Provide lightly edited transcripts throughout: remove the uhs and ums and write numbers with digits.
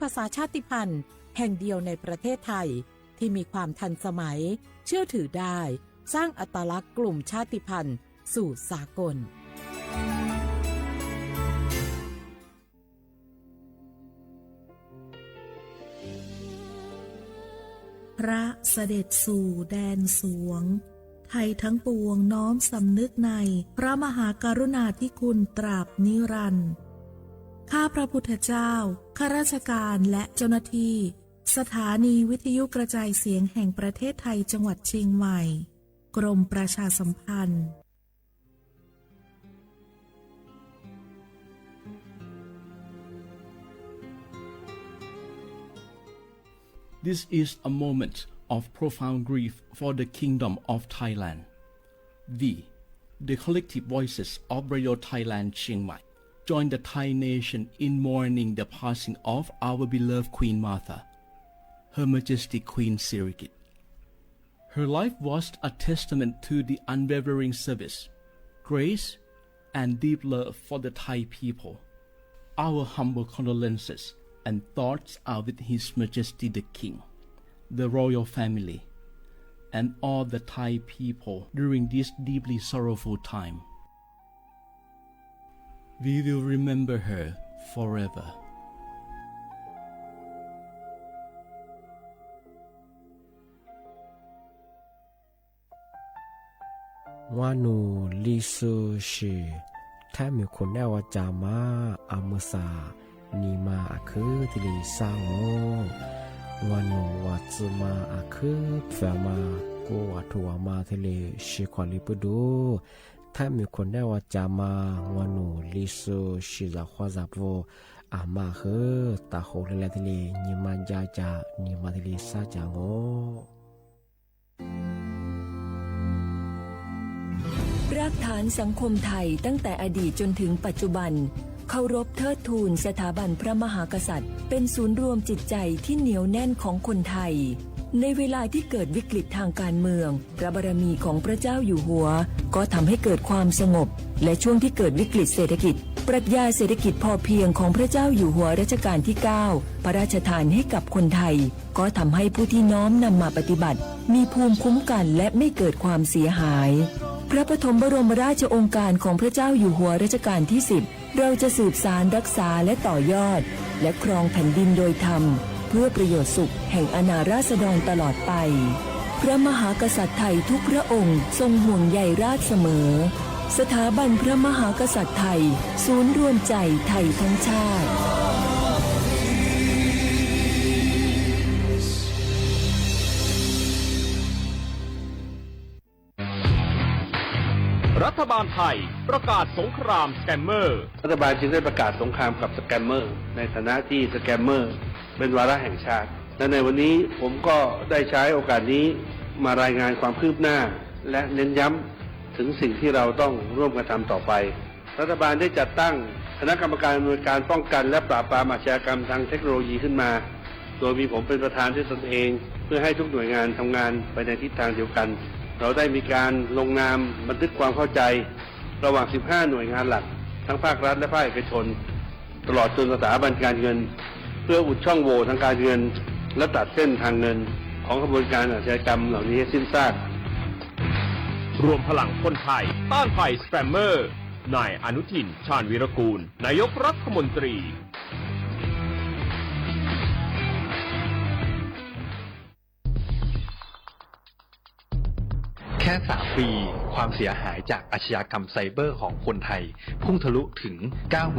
ภาษาชาติพันธุ์แห่งเดียวในประเทศไทยที่มีความทันสมัยเชื่อถือได้สร้างอัตลักษณ์กลุ่มชาติพันธุ์สู่สากลพระเสด็จสู่แดนสวงไทยทั้งปวงน้อมสำนึกในพระมหากรุณาธิคุณตราบนิรันดร์ข้าพระพุทธเจ้าข้าราชการและเจ้าหน้าที่สถานีวิทยุกระจายเสียงแห่งประเทศไทยจังหวัดเชียงใหม่กรมประชาสัมพันธ์ This is a moment of profound grief for the Kingdom of Thailand. We, the collective voices of Radio Thailand Chiang Mai, join the Thai nation in mourning the passing of our beloved Queen Martha, Her Majesty Queen Sirikit. Her life was a testament to the unwavering service, grace, and deep love for the Thai people. Our humble condolences and thoughts are with His Majesty the King, the royal family, and all the Thai people during this deeply sorrowful time. We will remember her forever. ว่านูลิซูชีถ้ามีคนแนวจามาอามุสานีมาอาคือที่ลีสร้างโง่ว่านูวัดมาอาคือแฝมากูวัดทัวมาที่ลีชิควาลิปดูถ้ามีคนแนวจามาว่านูลิซูชีจะขวาจับโวอามาคือตาโคเลเลที่ลีนีมาจาจานีมาที่ลีสาจางโง่รากฐานสังคมไทยตั้งแต่อดีตจนถึงปัจจุบันเคารพเทิดทูนสถาบันพระมหากษัตริย์เป็นศูนย์รวมจิตใจที่เหนียวแน่นของคนไทยในเวลาที่เกิดวิกฤตทางการเมืองพระบารมีของพระเจ้าอยู่หัวก็ทำให้เกิดความสงบและช่วงที่เกิดวิกฤตเศรษฐกิจปรัชญาเศรษฐกิจพอเพียงของพระเจ้าอยู่หัวรัชกาลที่ 9พระราชทานให้กับคนไทยก็ทำให้ผู้ที่น้อมนำมาปฏิบัติมีภูมิคุ้มกันและไม่เกิดความเสียหายพระปฐมบรมราชโองการของพระเจ้าอยู่หัวรัชกาลที่ 10เราจะสืบสานรักษาและต่อยอดและครองแผ่นดินโดยธรรมเพื่อประโยชน์สุขแห่งอาณาราษฎรตลอดไปพระมหากษัตริย์ไทยทุกพระองค์ทรงห่วงใยราชเสมอสถาบันพระมหากษัตริย์ไทยศูนย์รวมใจไทยทั้งชาติรัฐบาลไทยประกาศสงครามสแกมเมอร์รัฐบาลจึงได้ประกาศสงครามกับสแกมเมอร์ในฐานะที่สแกมเมอร์เป็นวาระแห่งชาติและในวันนี้ผมก็ได้ใช้โอกาสนี้มารายงานความคืบหน้าและเน้นย้ำถึงสิ่งที่เราต้องร่วมกันทำต่อไปรัฐบาลได้จัดตั้งคณะกรรมการอำนวยการป้องกันและปราบปรามอาชญากรรมทางเทคโนโลยีขึ้นมาโดยมีผมเป็นประธานด้วยตนเองเพื่อให้ทุกหน่วยงานทำงานไปในทิศทางเดียวกันเราได้มีการลงนามบันทึกความเข้าใจระหว่าง 15 หน่วยงานหลักทั้งภาครัฐและภาคเอกชนตลอดจนสถาบันการเงินเพื่ออุดช่องโหว่ทางการเงินและตัดเส้นทางเงินของกระบวนการอาชญากรรมเหล่านี้ให้สิ้นซากรวมพลังคนไทยต้านภัยสแกมเมอร์นายอนุทินชาญวีรกูลนายกรัฐมนตรีแค่3 ปีความเสียหายจากอาชญากรรมไซเบอร์ของคนไทยพุ่งทะลุถึง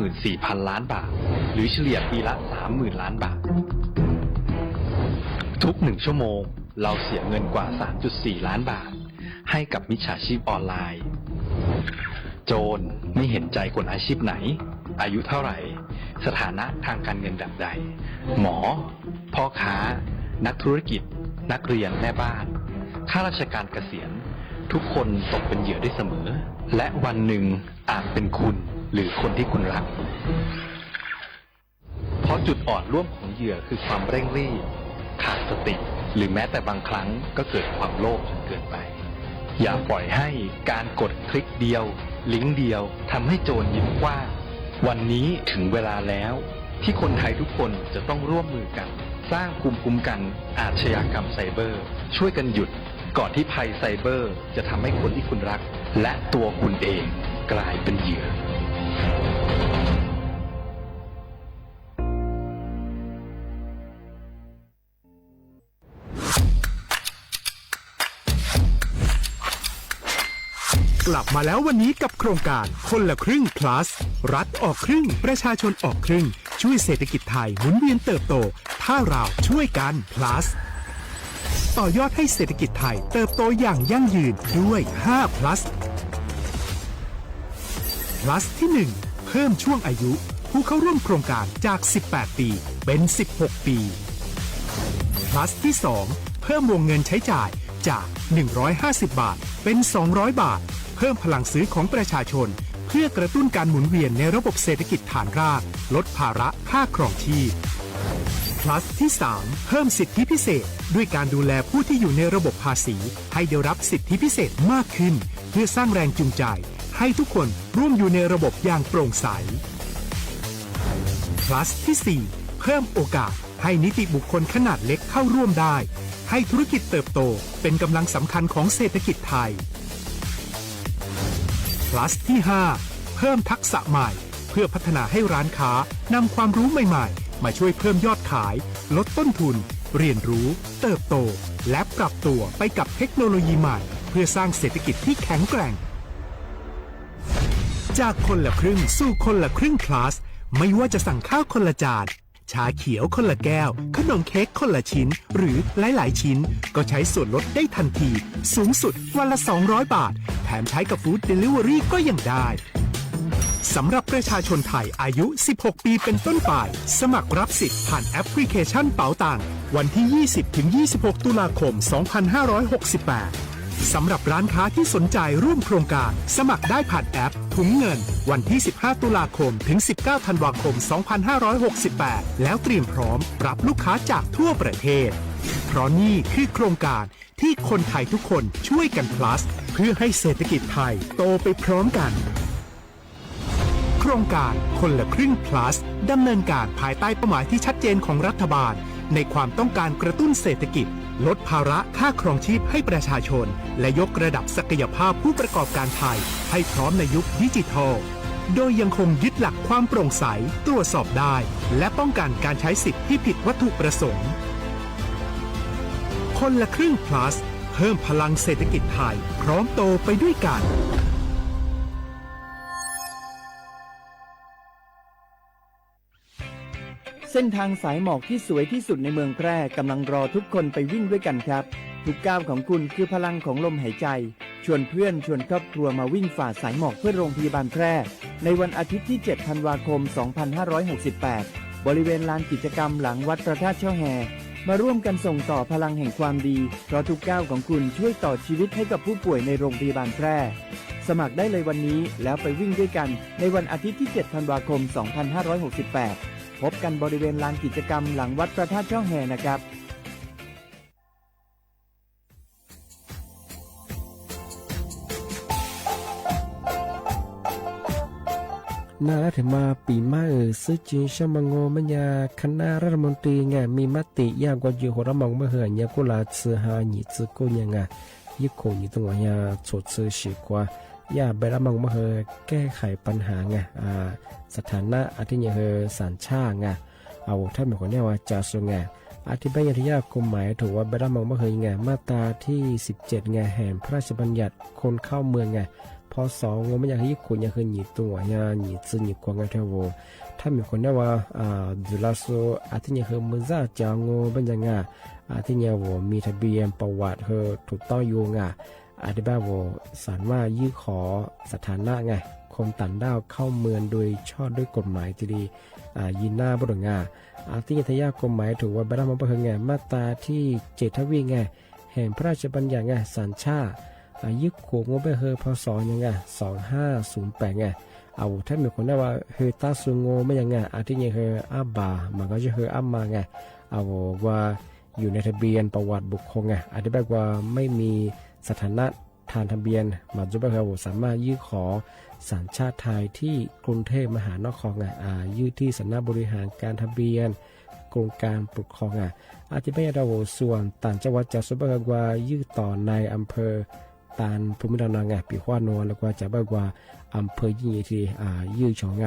94,000 ล้านบาทหรือเฉลี่ยปีละ 30,000 ล้านบาททุก1 ชั่วโมงเราเสียเงินกว่า 3.4 ล้านบาทให้กับมิจฉาชีพออนไลน์โจรไม่เห็นใจคนอาชีพไหนอายุเท่าไหร่สถานะทางการเงินแบบใดหมอพ่อค้านักธุรกิจนักเรียนแม่บ้านข้าราชการเกษียณทุกคนตกเป็นเหยื่อได้เสมอและวันหนึ่งอาจเป็นคุณหรือคนที่คุณรักเพราะจุดอ่อนร่วมของเหยื่อคือความเร่งรีบขาดสติหรือแม้แต่บางครั้งก็เกิดความโลภจนเกินไปอย่าปล่อยให้การกดคลิกเดียวลิงก์เดียวทำให้โจรยิ้มกว้างวันนี้ถึงเวลาแล้ว ที่คนไทยทุกคนจะต้องร่วมมือกัน สร้างภูมิคุ้มกันอาชญากรรมไซเบอร์ ช่วยกันหยุดก่อนที่ภัยไซเบอร์จะทำให้คนที่คุณรัก และตัวคุณเองกลายเป็นเหยื่อ กลับมาแล้ววันนี้กับโครงการคนละครึ่ง plus รัฐออกครึ่งประชาชนออกครึ่งช่วยเศรษฐกิจไทยหมุนเวียนเติบโตถ้าเราช่วยกัน plus ต่อยอดให้เศรษฐกิจไทยเติบโตอย่างยั่งยืนด้วย5 plus plus ที่ 1 เพิ่มช่วงอายุผู้เข้าร่วมโครงการจาก18 ปีเป็น16 ปี plus ที่ 2 เพิ่มวงเงินใช้จ่ายจาก150 บาทเป็น200 บาทเพิ่มพลังซื้อของประชาชนเพื่อกระตุ้นการหมุนเวียนในระบบเศรษฐกิจฐานรากลดภาระค่าครองชีพ plus ที่ 3 เพิ่มสิทธิพิเศษด้วยการดูแลผู้ที่อยู่ในระบบภาษีให้ได้รับสิทธิพิเศษมากขึ้นเพื่อสร้างแรงจูงใจให้ทุกคนร่วมอยู่ในระบบอย่างโปร่งใส plus ที่ 4 เพิ่มโอกาสให้นิติบุคคลขนาดเล็กเข้าร่วมได้ให้ธุรกิจเติบโตเป็นกำลังสำคัญของเศรษฐกิจไทย plus ที่ 5 เพิ่มทักษะใหม่เพื่อพัฒนาให้ร้านค้านำความรู้ใหม่ๆมาช่วยเพิ่มยอดขายลดต้นทุนเรียนรู้เติบโตและปรับตัวไปกับเทคโนโลยีใหม่เพื่อสร้างเศรษฐกิจที่แข็งแกร่งจากคนละครึ่งสู่คนละครึ่ง plus ไม่ว่าจะสั่งข้าวคนละจานชาเขียวคนละแก้วขนมเค้กคนละชิ้นหรือหลายๆชิ้นก็ใช้ส่วนลดได้ทันทีสูงสุดวันละ200 บาทแถมใช้กับฟู้ดเดลิเวอรี่ก็ยังได้สำหรับประชาชนไทยอายุ 16 ปีเป็นต้นไปสมัครรับสิทธิ์ผ่านแอปพลิเคชันเป๋าตังวันที่ 20-26 ตุลาคม 2568 สำหรับร้านค้าที่สนใจร่วมโครงการสมัครได้ผ่านแอปถุงเงินวันที่ 15 ตุลาคมถึง 19 ธันวาคม 2568 แล้วเตรียมพร้อมรับลูกค้าจากทั่วประเทศเพราะนี่คือโครงการที่คนไทยทุกคนช่วยกัน plus เพื่อให้เศรษฐกิจไทยโตไปพร้อมกันโครงการคนละครึ่ง plus ดำเนินการภายใต้เป้าหมายที่ชัดเจนของรัฐบาลในความต้องการกระตุ้นเศรษฐกิจลดภาระค่าครองชีพให้ประชาชนและยกระดับศักยภาพผู้ประกอบการไทยให้พร้อมในยุคดิจิทัลโดยยังคงยึดหลักความโปร่งใสตรวจสอบได้และป้องกันการใช้สิทธิที่ผิดวัตถุประสงค์คนละครึ่ง plus เพิ่มพลังเศรษฐกิจไทยพร้อมโตไปด้วยกันเส้นทางสายหมอกที่สวยที่สุดในเมืองแพร่กำลังรอทุกคนไปวิ่งด้วยกันครับทุกก้าวของคุณคือพลังของลมหายใจชวนเพื่อนชวนครอบครัวมาวิ่งฝ่าสายหมอกเพื่อโรงพยาบาลแพร่ในวันอาทิตย์ที่ 7 ธันวาคม 2568 บริเวณลานกิจกรรมหลังวัดพระธาตุช่อแฮมาร่วมกันส่งต่อพลังแห่งความดีเพราะทุกก้าวของคุณช่วยต่อชีวิตให้กับผู้ป่วยในโรงพยาบาลแพร่สมัครได้เลยวันนี้แล้วไปวิ่งด้วยกันในวันอาทิตย์ที่ 7 ธันวาคม 2568พบกันบริเวณลานกิจกรรมหลังวัดพระธาตุช่อแฮนะครับน่าถึงมาปีใหม่ซื้อจีนชมังโงมันยาคณะรัฐมนตรีไงมีมติยากกว่าอยู่หัวมองเมื่อเหื่อนยากุลาซื้อหาหนีซื้อกูยังไงยิ่งคงอยู่ตรงว่ายาสดซื้อฉีกว่าย่าไปรับมองมาเฮอแก้ไขปัญหาไงสถานะอาทิตย์เฮอสัญชาติไงเอาถ้าเหมือนคนเนี้ยว่าจะส่งไงอธิบายที่ยากกฎหมายถือว่าไปรับมองมาเฮอไงมาตราที่17ไงแห่งพระราชบัญญัติคนเข้าเมืองไงพศงมันอยากให้ญี่ปุ่นอยากให้หนีตัวย่าหนีซื้อหนีกว่าไงเท่าโวถ้าเหมือนคนเนี้ยว่าจุฬาโซอาทิตย์เฮอมือซ่าจางโง่เป็นยังไงอาทิตย์เฮอมีทะเบียนประวัติเฮอถูกต้องอยู่ไงอธิบายว่าสารว่ายื่นขอสถานะไงคนต่างด้าวเข้าเมืองโดยชอบด้วยกฎหมายที่ดียินหน้าบดงาที่ทยากฎหมายถือว่าบรรดามาเพิ่งไงมาตราที่7ทวีไงแห่งพระราชบัญญัติไงสัญชาติยึดขวงว่าไปเฮอพศยังไง2508ไงเอาถ้ามีคนได้ว่าเฮอตาซุงโงไม่ยังไงที่ยังเฮออาบามันก็จะเฮออามาไงเอาว่าอยู่ในทะเบียนประวัติบุคคลไงอธิบายว่าไม่มีสถานะ ทานทะเบียนมาจุบะครับสามารถยื่นขอสัญชาติไทยที่กรุงเทพมหานครยื่นที่สำนักบริหารการทะเบียนกรมการปกครองอาทิตย์ไม่ได้ส่วนต่างจังหวัดจากสุบะกว่ายื่นต่อในอำเภอตานภูมิลำนาปีขวานนแล้วก็จะบอกว่าอำเภอยี่ที่ยื่นชง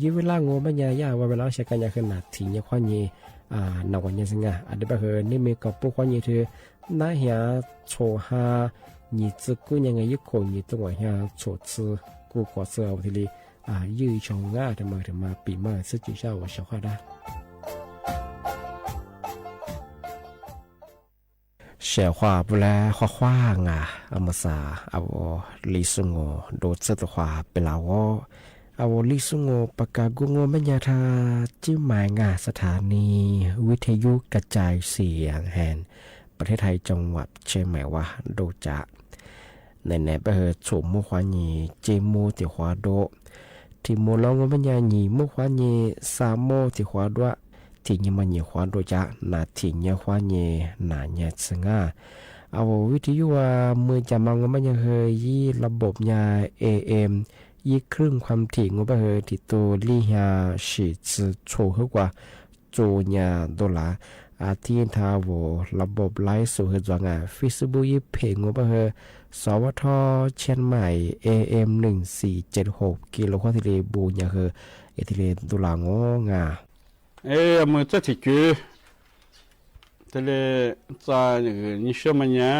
ยื่นเวลางูไม่ยายาว่าเวลาใช้การยาขนาดถี่เนี่ยควานยีนวันยังสิงอันเดียบเหนี่มีกับพวกควานยีเธอน่าเหียโชฮา你自姑娘嘅一個你都話下坐次過過時候啲要從同埋變埋實際上我小學啦。小話不來畫畫麼啥我理數我都知道話不啦我理數我ปากกากูงไม่ยาทาจิ้มหมายสถานีวิทยุกระจายเสียงแห่งประเทศไทยจังหวัดเชียงใหม่ว่าโดจะในไปเหตุสูมุขวานีเจมูติขวาโดที่มูลองมันยาหนีมุขวานีสามโมติขวาดวะที่ยมันยีขวาโดจะนาที่ยขวานีนาเนี่ยสง่าเอาวิทยุว่ามือจะมองมันยาเฮยี่ระบบยา AM ยี่ครึ่งความถี่งบเฮที่ตัวลี่ยาสิจะโชว์กว่าโจยาดอลลาร์อาทิตย์ทาวระบบไลฟ์สู่เหตุจงฟิสบุยเพงบเฮสวทเชียงใหม่ AM 1476กิโลวัตต์ที่บูญาคือที่ดุลางงมือจะถือคือแต่จะนี่เชื่อมันเนี่ย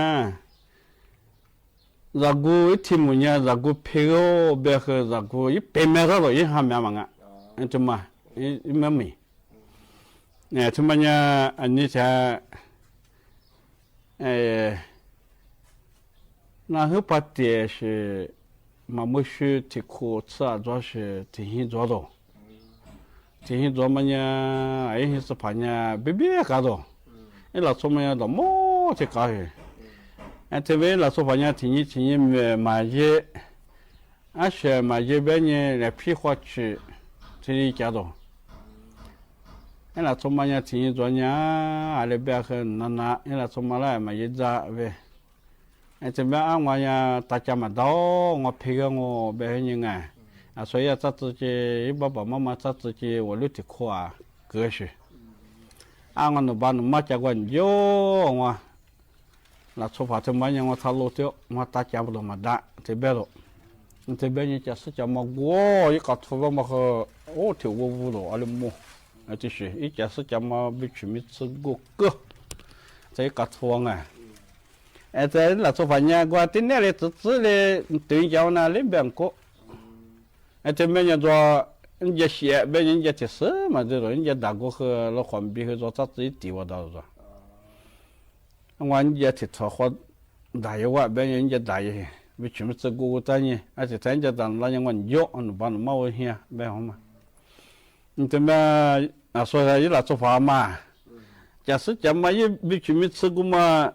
รักูที่มันเนี่ยรักูเพโอเบครักูยี่เป็นแม่ก็เลยห้ามยามังอันจุมาไม่มีเนี่ยทุกมันเนี่ยอันนี้จะ那后把的是马木须提库吃主要是提醒做到，提醒做么呢？哎，是怕呢，别搞到，哎，老说么呀，老么去搞去，哎，这边老说怕呢，提醒买些，而且买些边呢来批发去，这里搞到，哎，老说么呢，提醒做呢，阿里边很难，哎，老说么来买些咋呗。这边我呀，大家嘛到我陪个我别人所以咱自己爸爸妈妈咱自己我留的苦格式，我那把那马家关有我，那出发这么样我他路掉，我大家不都嘛打这边了，这边人家是叫么我一个出发嘛和我跳舞了，阿里么，这是一家是叫么必须没吃过个，这个出发这là số phận nhà qua tính này tự tự là tự giáo na lên biển cổ, thế bây giờ cho nhà xe bây giờ nhà thiết sở mà rồi nhà đào cổ hơi nó còn bị hơi cho chắc tự tiêu vào đó rồi, ngoài nhà thiết thọ khoa đại quá bây giờ nhà đại bị chúng nó tự cố ta nhỉ, thì thấy nhà đàn là những quan yếu anh bạn mau here bây giờ mà, thế mà số này là số phận mà, giả sử chấm mà bị chúng nó tự cố mà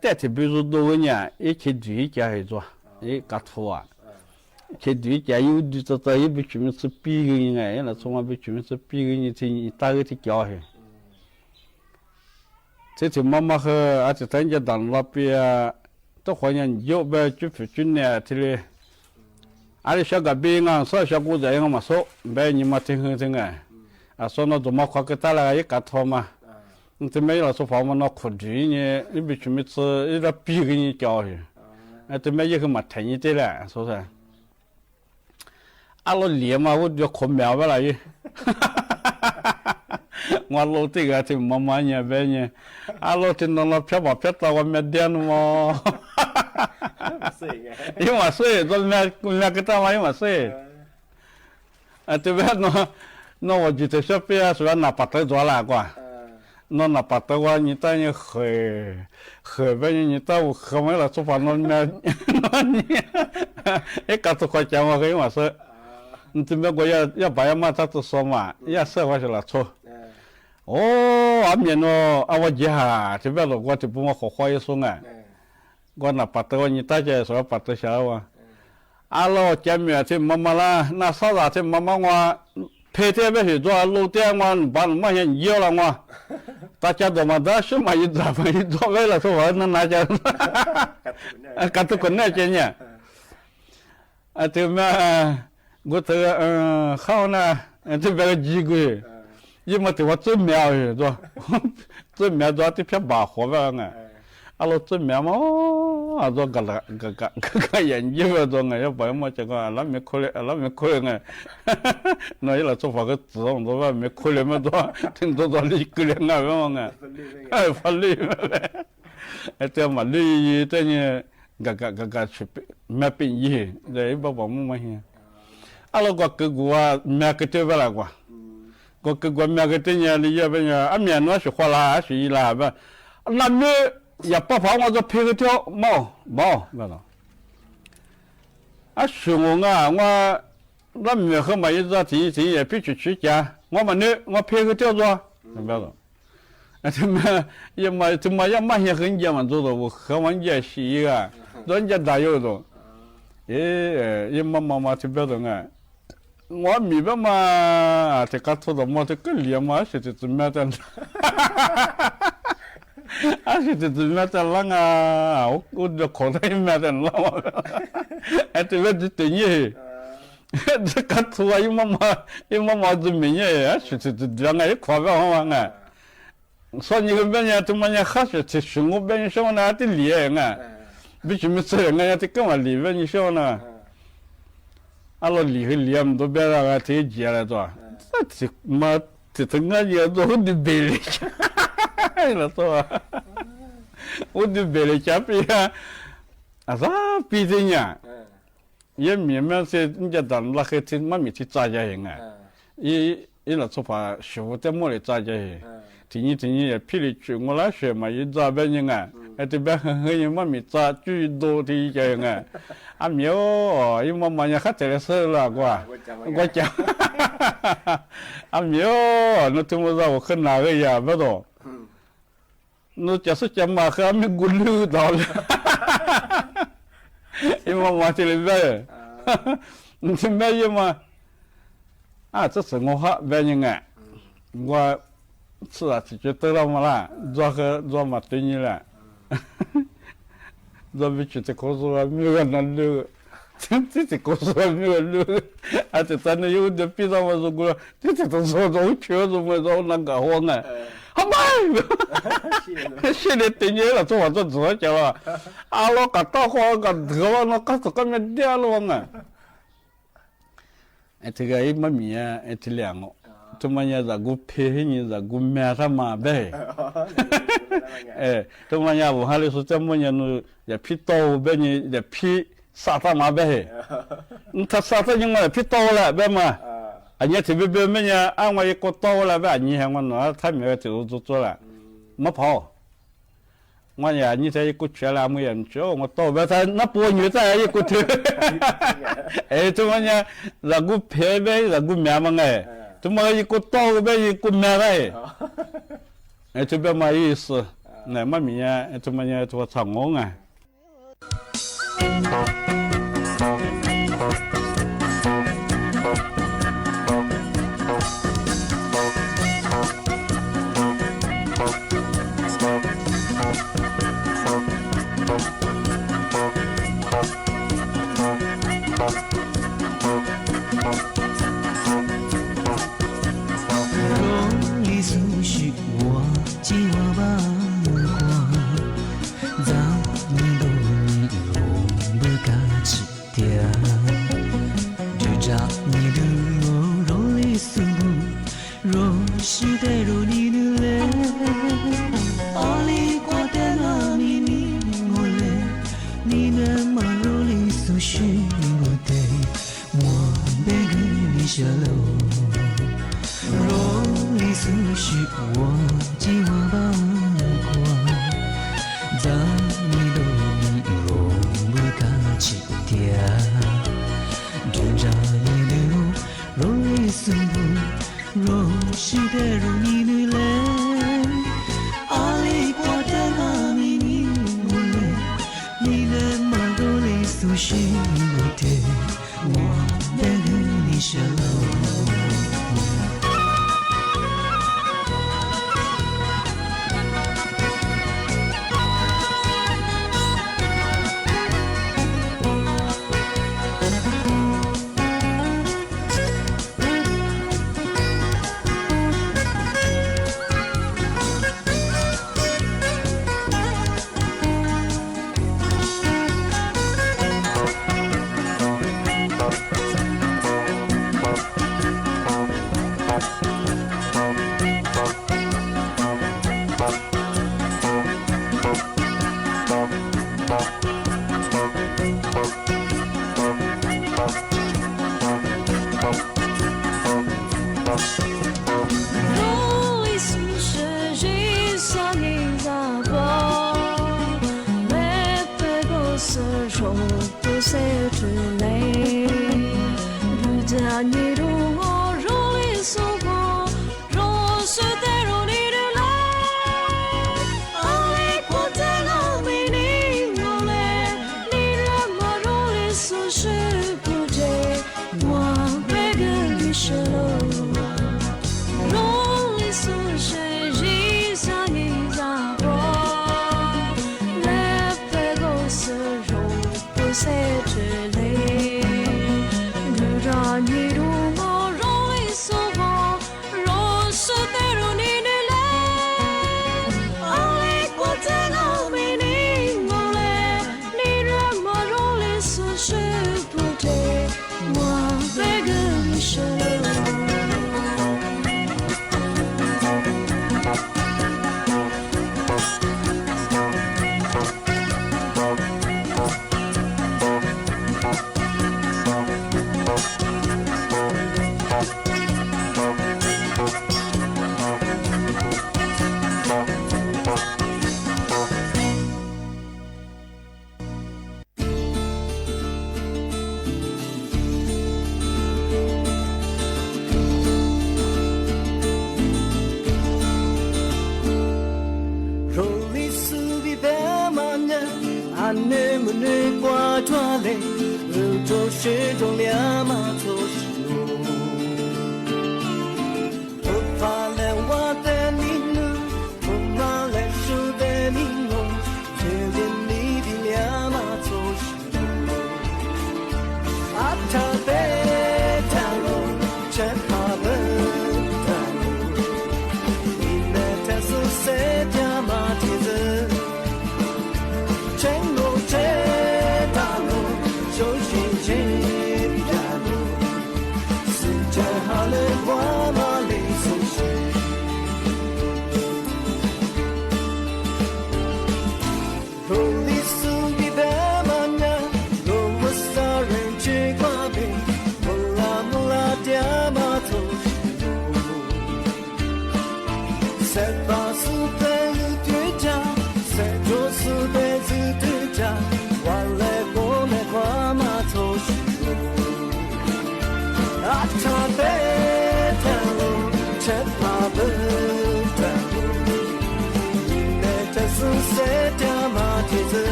แต่ที่บิรุดูเนี่ยคิดดีใจจ้ะกัดฟัวคิดดีใจอยู่ดีต่อไปบิชุมิสปีกันยังไงล่ะสมมติบิชุมิสปีกันนี่ที่ตายที่เกี่ยวเหรอที่มาคืออาจจะตั้งใจดันรับไปตัวคนยังยกไปจุดฟิจุนเนี่ยที่เลยอะไรชอบกับเบงสาวชอบกูใจยังมาโซ่เบนี่มาถึงไงส่วนเราตัวมาขวากตาละกัดฟัวมา这没有说房嘛，那苦地呢，你必须没吃，一个逼给你教去，这没一个嘛疼你的了，是不是？阿老脸嘛，我就可苗不了耶，我老这个就慢慢呢呗呢，阿老听到了飘吧飘到我面点嘛，因为水，这面给他嘛，因为水，这边那我记得小别说拿把头抓了过。nó là bắt đầu qua như ta như khởi bây giờ như ta không phải là số phận nó nhỉ cái cả tụi khoai cháo mà cái mà sợ thì mấy cái ya bài mà ta tụi số mà ya sợ phải là số anh nó anh gì hả thì bây giờ qua thì bố mà khó khoai số này qua là bắt đầu như ta chơi số bắt đầu sao à alo chém mẹ thì mama la na sao ra thì mama ngoa phê thế bây giờ cho lâu tiền ngoa bán mà hiện nhiều là ngoa ta cha đồ mà đã số mà ít ra mà ít cho vậy là số vậy nó nãy giờ cả tôi còn nói chuyện nhỉ từ mà我这好呢这边个几个月因为我做苗是吧做苗做的偏把活吧呢老做苗嘛做个研究做呢要不然么这个那没可能呢那一来做法个自动做吧没可能么做听做理个人啊么法律这嘛律这呢个去没变异这不么么些alo gua ke gua mea ke te bala gua ke gua mea ke te nya li ya ba nya a mea no shi hwa la shi la ba na me ya pa pa wa zo pe ke te mo ba la a shu nga wa na me he ma yi za ti ye pi chi ja wa ma ne wa pe ke te zo ba la a te ma ya ma he hen ja ma zo zo wo he wan ja shi ga don ja da yo zo ye ma te ba nga我米吧嘛，这个做的么这个脸嘛，是这怎么的？是这怎么的了啊？我这口袋里面的了，这个这你，这个做一妈妈怎么样？是这两个一块不好啊？说你个别人怎么样？还是这生活别人说呢？这脸啊，为什么这人家这跟我里边你说呢？alo liam do bera te jera to ti ma ti tanga ye do di bele la to o di bele chapi asa pi nya ye mi me se nja dan la ke ti ma mi ti za ja yin i la to pa shu te mo le za ja yi ti ni ye pi li chu mo la she ma yi za ba yin te ba he ye ma mi za ju do ti ja yin a miêu nhưng mà nhà khách thì sơ là quá chả a miêu nó tung ra một khăn nào cái gì bắt đầu nó chả sức chả mà khi mình gùn lư đó nhưng mà thì lên về thì bây giờ mà这是我哈别人啊我是啊就觉得了嘛啦做嘛对你了做不起这口水没有难流，这口水没有流，而且咱那有的比上我说过，这都说从确实我说那个好呢，好嘛，现在等你了，做我这做叫啊，啊老个大花个头啊，那个是个没掉了呢，这个一没米啊，这两个。tu manya za gu phe ni za gu me sa ma be tu manya wo hale so tamo nya no ya phi to be ni ya phi sa ta ma be nta sa ta ni ma phi to la be ma anya ti be me nya a wa ko to la ba ni ha wa no ta me ti zo la ma pho ma ya ni sai ko chwa la mu yan cho ma to be ta na po ni ta ya ko tu tu manya za gu phe be za gu me ma ngai tu mà cái cô to cái cô mẹ đấy, tu biết mà ý思，那么明呀，tu mà nhà tu thành ngon à.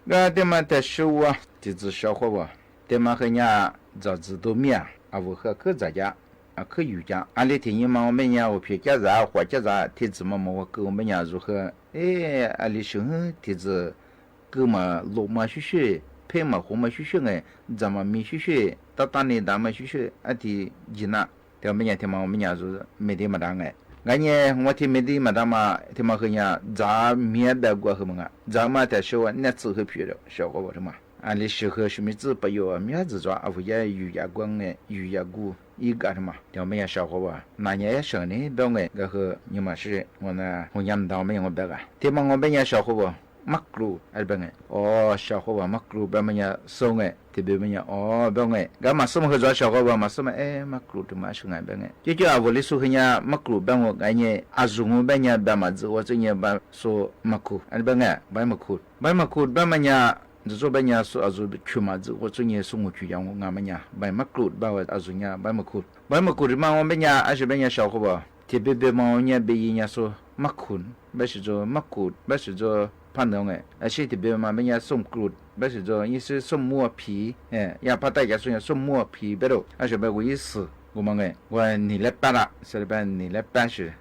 个他妈的食物啊，这只小伙吧，他妈和人家早知道面啊，我和可在家啊，可有家，俺那天嘛，我们家我偏家啥或家啥，天子嘛我跟我们家如何？哎，俺那时候天子哥嘛落嘛学学，配嘛红嘛学学哎，咱们没学学，到当年咱们学学，啊的伊那，他们家他妈我们家就是没得嘛当哎。俺呢，我听没得嘛当嘛，他妈和人家咋面的过后嘛啊，咋嘛的说那之后皮了，小伙伴嘛。俺那时候什么子不有啊，面子抓啊，我也有眼光哎，有眼骨一个什么，他们家小伙伴，那年也生呢，当哎，然后你们是我呢，我娘当没我别个，他们我们家小伙伴。makru albenge oh shahwa makru bamanya songe tibemanya oh bange gama som khajwa shahwa masoma makru tuma shunga bange jeje avoli suhnya makru bango ganye azungu banya bamazu wazenye ba so maku albenge ba maku bamanya zo banya so azu chumazu wazenye sungu chuyangu ngamanya ba makru ba azunya ba maku ma banya ashbanya shahwa tibebe ma onya beyinya so makun bashizo makut bashizo判断哎，而且别嘛，人家送骨，不是说意思送磨皮，也怕大家说送磨皮，别了，而且别为死，我们哎，我你来办了，是吧？你来办事，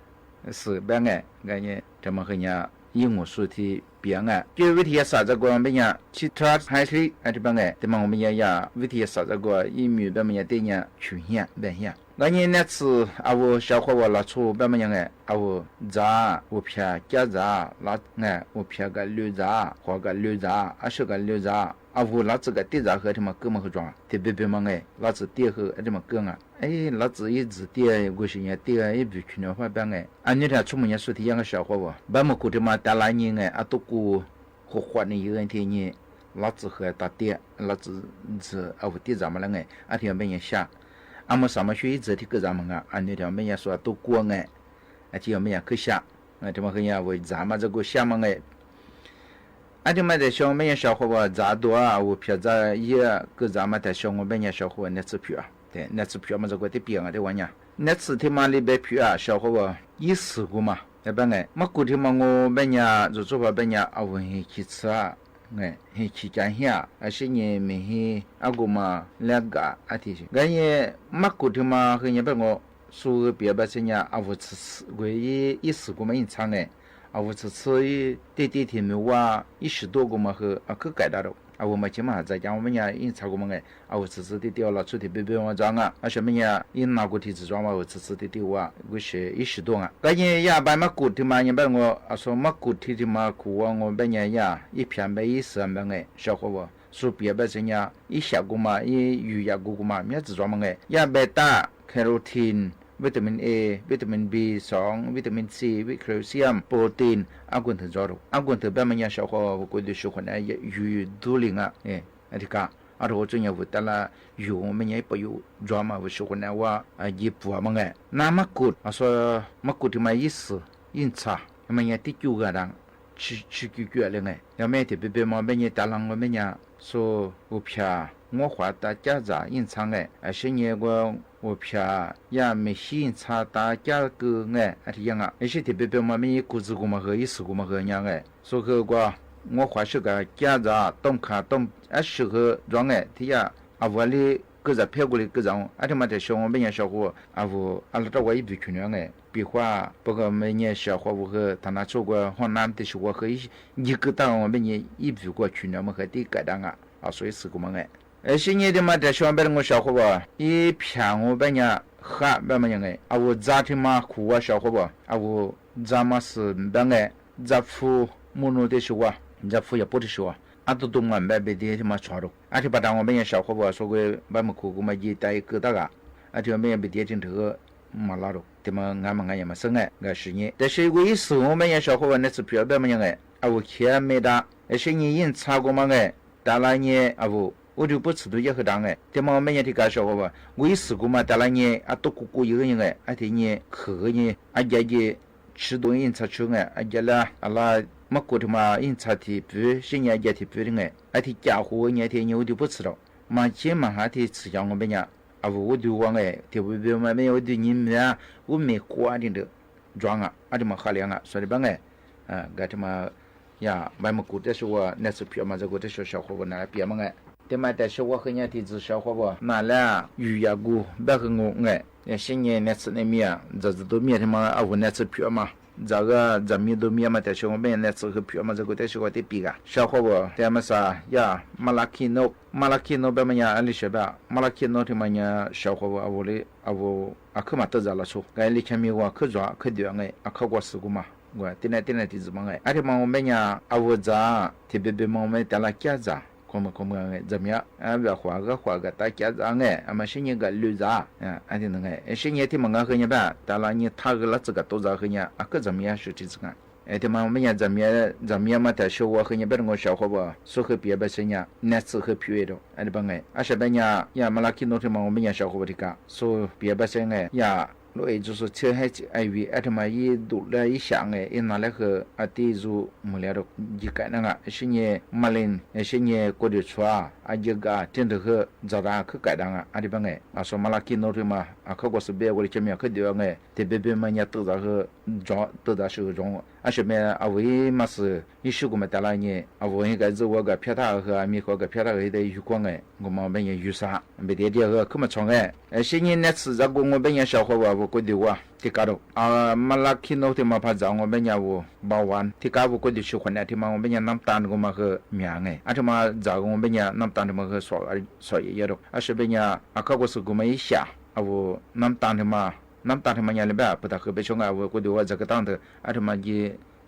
是办哎，感觉这么人家英文说的别哎，就问题也啥子个，人家其他还是还是办哎，对嘛？我们也问题也啥子个，英语咱们也对人家出现变现。俺年那次啊，我小伙我拉出别么样哎，啊我咋我偏家咋拉哎，我偏个绿咋或个绿咋，啊是个绿咋，啊我拉这个地咋和他们哥们合装，特别别么哎，拉这地和他们哥啊，哎拉这一直地我是人地一比去年话别哎，啊你看出门也说的样个小伙我，别么估计嘛打拉年哎，啊都过和换的一个天呢，拉这和打地，拉这啊我地咋么了哎，啊天边也下。俺们上么学一直的个咱们啊，俺那条没人说都过哎，而且没人去下，这么个人为咱们这个下么哎，俺这么的小没人小伙伴咋多啊？我偏在也个咱们的小我没人小伙伴那次票啊，对，那次票嘛这个的变啊的玩意儿，那次他妈里边票啊，小伙伴一试过嘛，对吧哎？么过天嘛我没人就做法没人啊，我去吃啊。哎，去讲下，而且呢，没去阿个嘛两个阿提些，俺也没过头嘛，和人别我说别把这样阿我吃，我一时个嘛一场哎，阿我吃一天没哇，10多个嘛和阿可改大了。啊，我们起码在家我们家因查过么哎，啊我吃的掉了，出的别我装啊，啊什么呀？因拿过提子装嘛，我吃的丢啊，我是10多啊。个人也把么过的嘛，人别我啊说么过的嘛苦啊，我别人呀一片没意思么哎，小伙我说别别这样一下过嘛，一鱼呀过嘛，面子装么哎，也别打 carotene。วิตามิน A วิตามิน B2 วิตามิน C วิตามินแคลเซียมโปรตีนอากุนเถจอรุอากุนเถแบบมันยังชาวเขาก็ดูชุคนเนี่ยอยู่ดูลิงอ่ะอันที่ก้าอารู้จังยังวุฒิละอยู่มันยังไปอยู่จอมาวุฒิชุคนเนี่ยว่าญี่ปุ่นมั้งไงน้ำมักกุดอ่ะส่วนมักกุดที่มายินชามันยังติดอยู่กันดังชิกิอะไรไงแล้วแม่ที่เป็นมันเป็นยังตาลังมันเป็นยังส่วนอุปยา我画大家在隐藏哎，而且呢我偏也没欣赏大家个哎，而且样啊，而且特别嘛没股子个嘛和意思个嘛和样哎，所以个我画是个家在东看东，而适合装哎，他呀啊我哩个在拍过哩个种，而且嘛在小我们家小伙啊我啊拉到我一笔去样哎，比划不过每年小伙我和他那做过河南的是我和一个当我们年一笔过去样嘛和第个当啊，所以是个嘛哎。而且你的嘛在小别我小伙伴，一片我别人哈别么样哎，啊我咋的嘛苦啊小伙伴，啊我咋嘛是别哎，咋付木弄的是我，咋付也不的是我，啊都东嘛别的嘛传了，啊就把当我别人小伙伴说过别么苦嘛一带个大个，啊就别人别的真这个嘛拉了，对嘛俺也嘛生哎，个是呢，但是我一时我别人小伙伴那是别么样哎，啊我钱没打，而且你因查过嘛哎，打了呢啊我。我就不吃都也很当哎，这么每年的搞小伙伴，我一试过嘛，打了年啊都过一个人哎，啊天年喝呢，啊家的吃东西吃出哎，啊家啦啊啦么过的嘛，因吃的不，是人家的不的哎，啊天家伙呢天我就不吃了，嘛前嘛还天吃上我们家，啊我就忘哎，特别嘛没有对你们啊，我没管的装啊，啊这么喝凉啊，所以吧哎，啊个这么呀白么古的是我那次票嘛这个的是小伙伴那别么哎对嘛但是我和人的子小伙伴那了鱼呀股别和我哎新年那次那面这都面他妈啊我那次票嘛这个咱们都面嘛但是我们那次和票嘛这个的是我的比个小伙伴他们啥呀马拉基诺别么呀安利是吧马拉基诺他们呀小伙伴我的我啊可嘛得着了出该里前面我可抓可丢哎啊可过事故嘛我天天的子嘛哎而且嘛我们呀啊我咋特别嘛我们带了家咋como怎么样啊别花个大家子哎啊嘛新年个绿咋啊安定哎新年天嘛个和你吧当然你他个了这个都咋和你啊个怎么样是这个哎天嘛我们呀怎么样嘛但是我和你别个小伙伴说和别是呢那次和皮的哎的帮哎啊是别呀嘛拉基诺天嘛我们呀小伙伴的个说别是哎呀罗也就是车还哎为哎他妈一读了一想哎一拿来和啊地主没了的一个那个是你马林是你过的出啊一个真的和早上去改当啊啊的帮哎啊说马拉基诺的嘛啊可过是别过的前面可对哎特别嘛人都在和装都在手中啊是面啊为嘛是一时过嘛带来呢啊我应该是我个票他和米和个票他和的有关哎我们本也有啥没得这个可么创哎是你那次这个我本也小伙伴我过的我ที่กาดมาลักคิโนที่มาพาจาง我们家我บาวันที่กา我过的是คนเนี่ยที่มา我们家น้ำตาลก็มาคือเมียไงอาจมาจาง我们家น้ำตาลมาคือสวยเยอะๆอาจเป็นเนี่ยอาเขาก็สุกุมาอีชาเอาน้ำตาลที่มาเนี่ยเลยแบบพอตาคือไปชงเอาก็ดูว่าจะกระตั้งเถอะอาจมาจี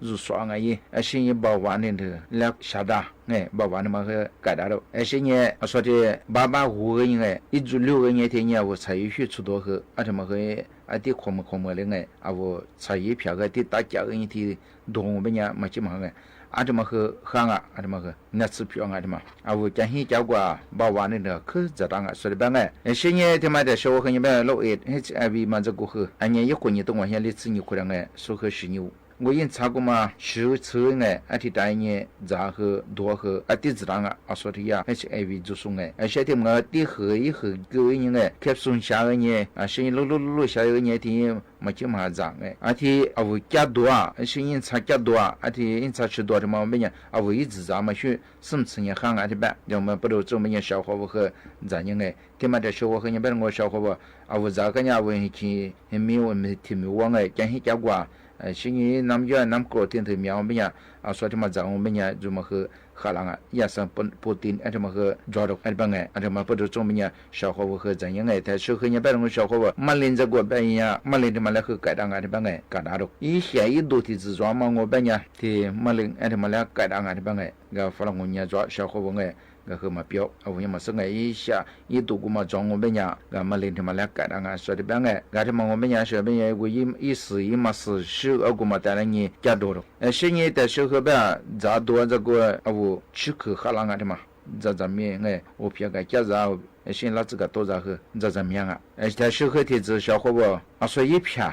รูสว่างไงไอ้สิ่งบาวานนี่เถอะแล้วชาดาไงบาวานมาคือ改达了ไอ้สิ่งเนี่ย说的爸胡个ไง一组六个年天เนี่ย我才有去出多和อาจมาคือ啊，啲空么嘞个，啊我茶叶票个啲大家个一天动物呢，没几嘛个，啊这么和行啊，啊这么个那次票啊这么，啊我讲起讲过把玩的可咋当啊，说的办个，现在他妈的小伙和你们老爱，HIV嘛这个和，俺年一过年东往下里吃牛可能个，说和是牛。我因查过嘛，手车哎，啊ที่ได้เนี่ยจะ和多和啊ที่自然啊，啊说的呀，HIV 就是哎，而且他们ที่和一和个人哎，开松下个呢，啊，是路下个呢，ที่没几嘛长哎，啊ที่啊我加多啊，是因查加多啊，啊ที่因查吃多的嘛，我们呢，啊我一直咱们去什么事情行啊的办，我们不都做么呢小伙伴和咱人哎，他妈的小伙和你别我小伙伴，啊我咋个呢我去没有没听没忘哎，讲起讲过。是你南越南国天头苗么呀？啊，说他妈讲我们呀，怎么和荷兰啊，也是不定，啊，怎么和抓到啊，帮哎，啊，怎么不都做么呀？小伙伴和怎样哎？但是和你别人小伙伴，马林这个边呀，马林他妈来和改当啊，帮哎，改大了。以前一多的自抓嘛，我边呀，的马林哎，他妈来改当啊，帮哎，个弗朗我伢抓小伙伴哎。个和嘛标，啊，我嘛是个一下一度过嘛装我们家，个嘛领他嘛来改了啊，说的办个，个他嘛我们家说边呀，我一时一嘛是12个嘛带来你加多了，现在的时候吧，咋多这个啊我吃口喝啷个的嘛，咋面哎，我偏个加咋，现在这个多咋和咋么样啊？在时候的这小伙伴啊说一片。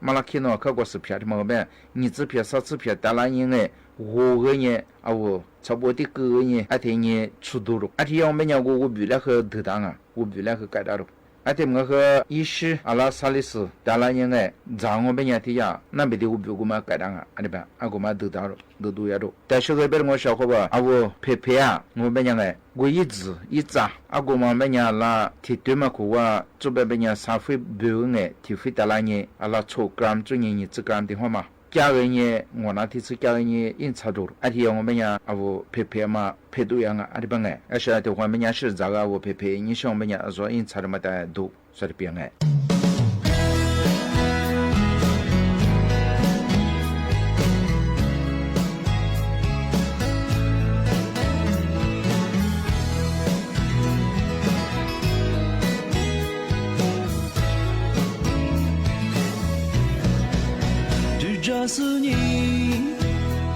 马拉看到看过视频的嘛，我你这片啥这片，当然因为我个呢啊我差不多的个呢，而且呢出多了，而且我们呢我比那个得当啊，我比那个改大了，而且我和医师阿拉萨利斯，当然因为让我们呢的呀，那边的我比我们改当啊，阿里边啊我们得到了，得多也多，但是那边我小伙伴啊我陪啊，我们呢我一直一扎，啊我们呢啦提对嘛个我这边呢三回标呢，提回到那呢阿拉抽gram做呢1gram的话嘛。家人呢，我那天是家人呢，因差多了。而且我们呢，啊我陪嘛，陪对样啊，阿里帮哎，而且的话，我们呢是这个我陪，你像我们呢说因差的嘛的多，说的变哎。这是你，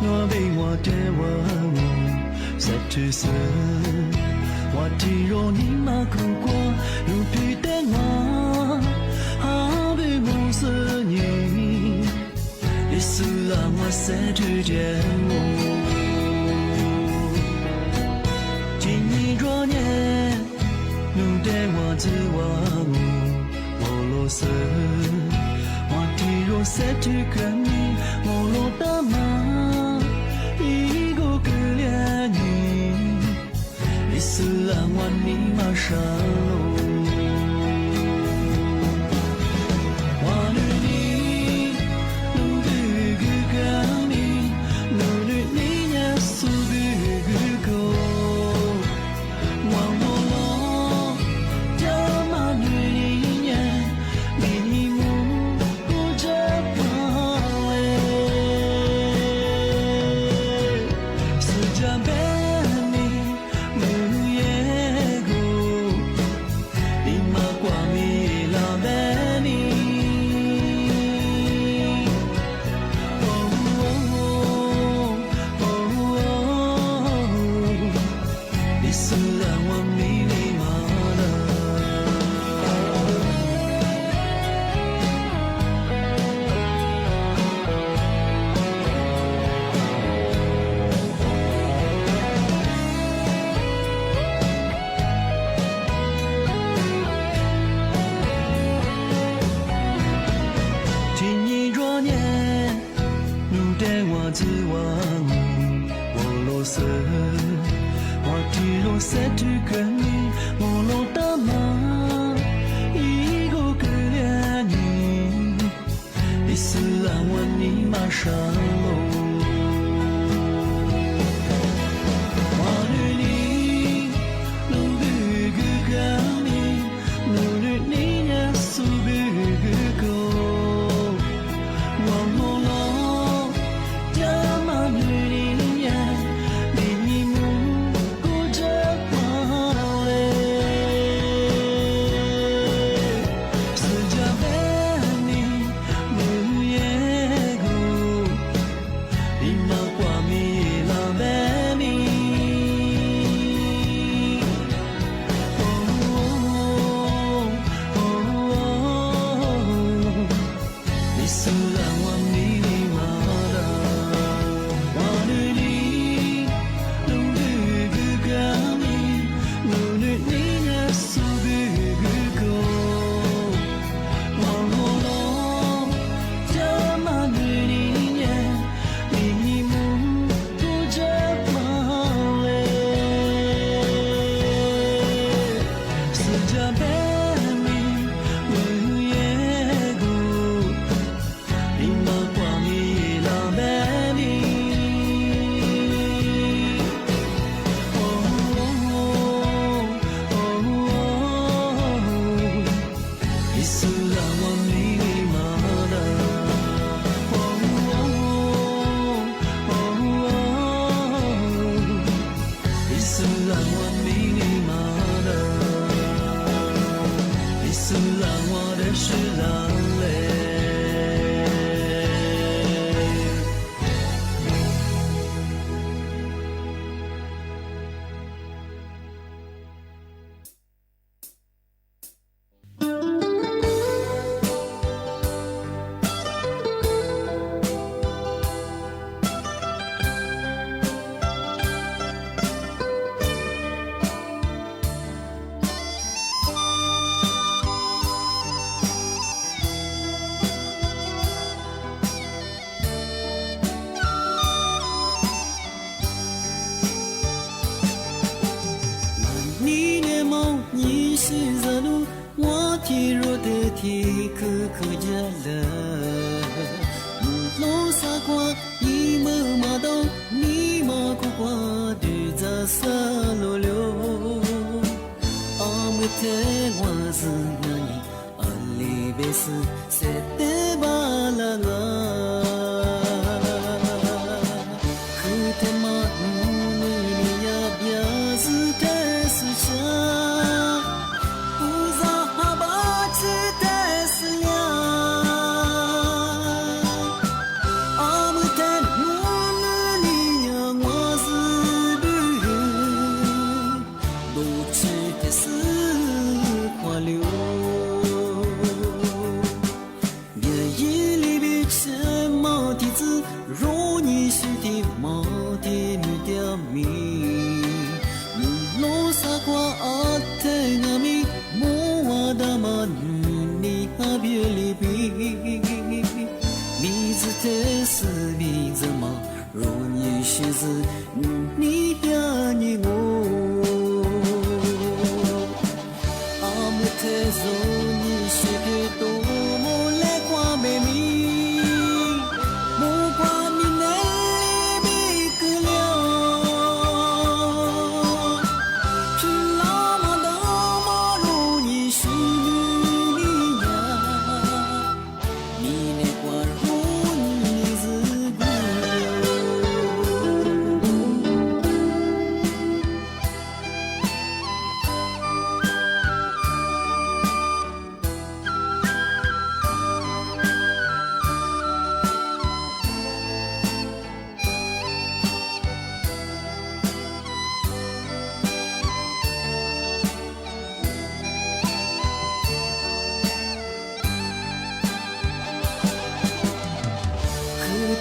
我被我的我在褪色，我体肉你马苦过，如皮的我，好被我是你，也是让我在褪见我，今年若年，如的我自我罗色。我体肉在褪根你，我落的马。上路。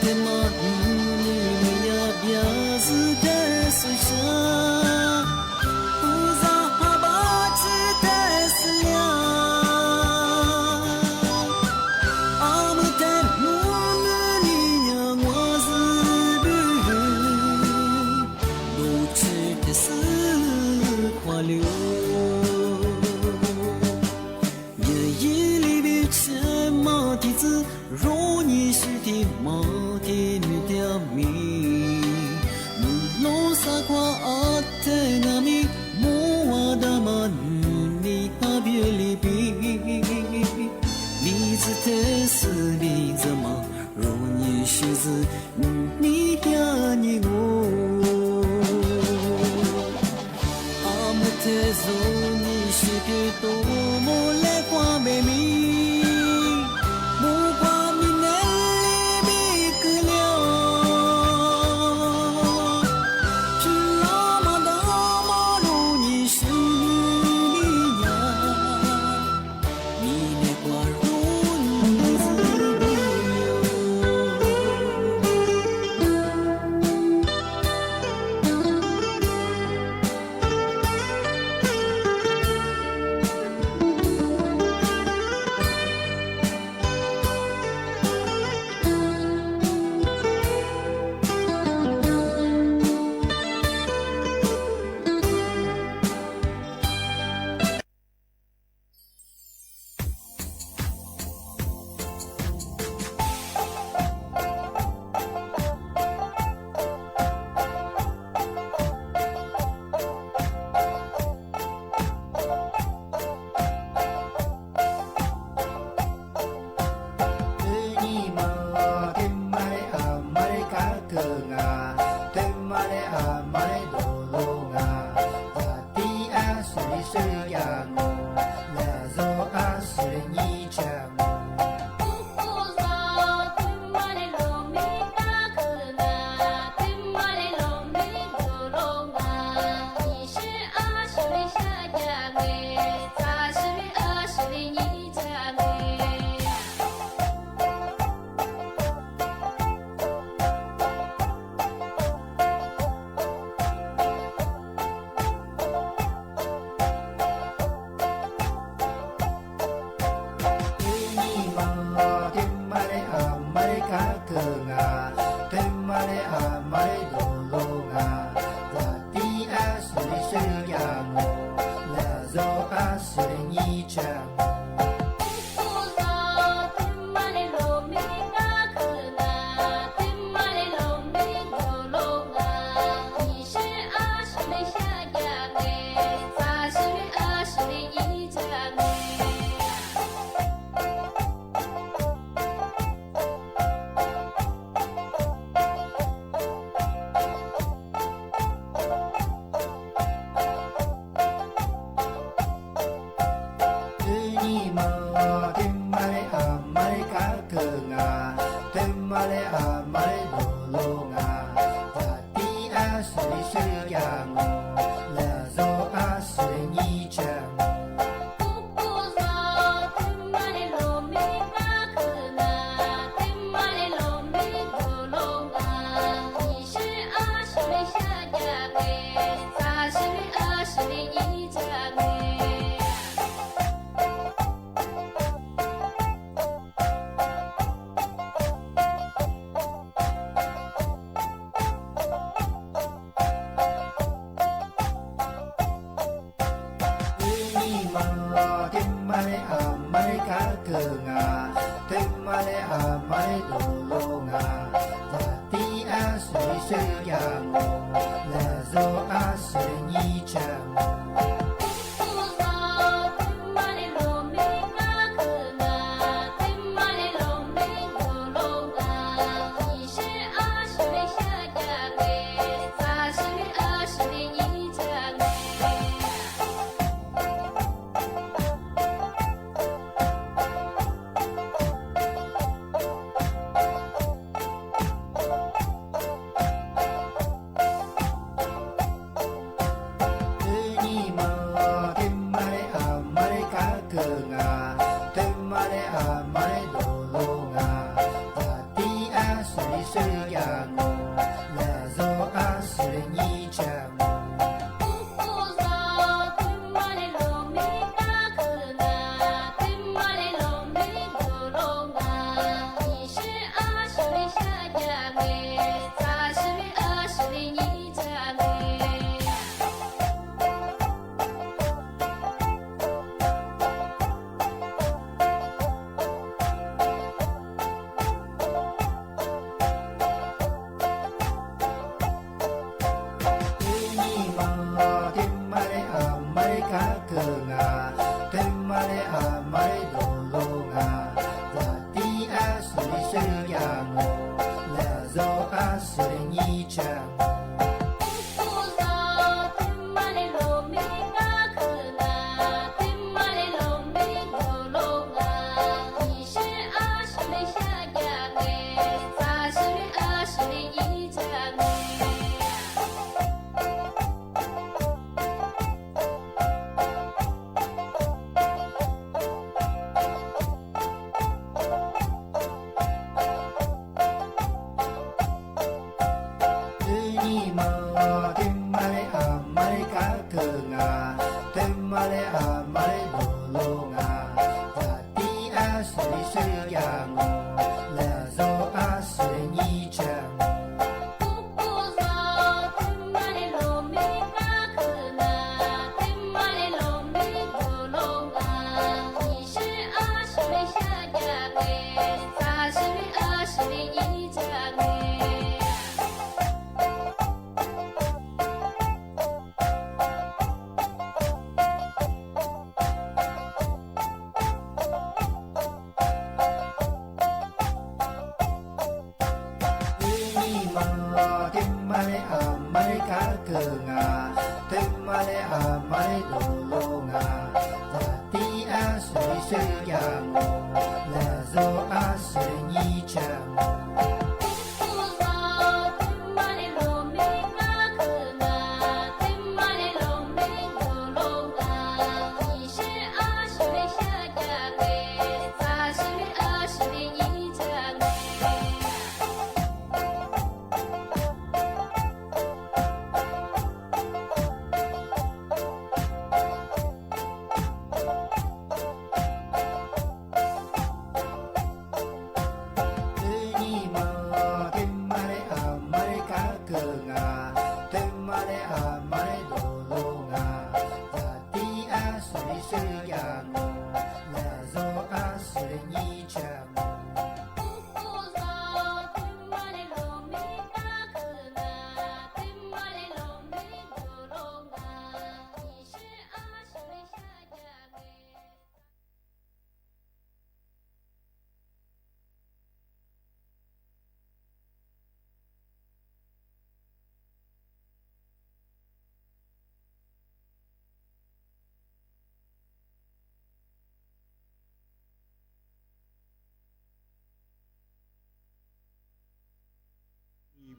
天是呀我，那走啊是你家我。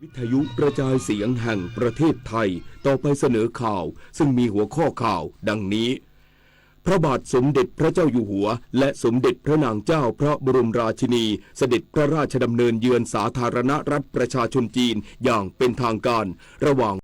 วิทยุกระจายเสียงแห่งประเทศไทยต่อไปเสนอข่าวซึ่งมีหัวข้อข่าวดังนี้พระบาทสมเด็จพระเจ้าอยู่หัวและสมเด็จพระนางเจ้าพระบรมราชินีเสด็จพระราชดำเนินเยือนสาธารณรัฐประชาชนจีนอย่างเป็นทางการระหว่าง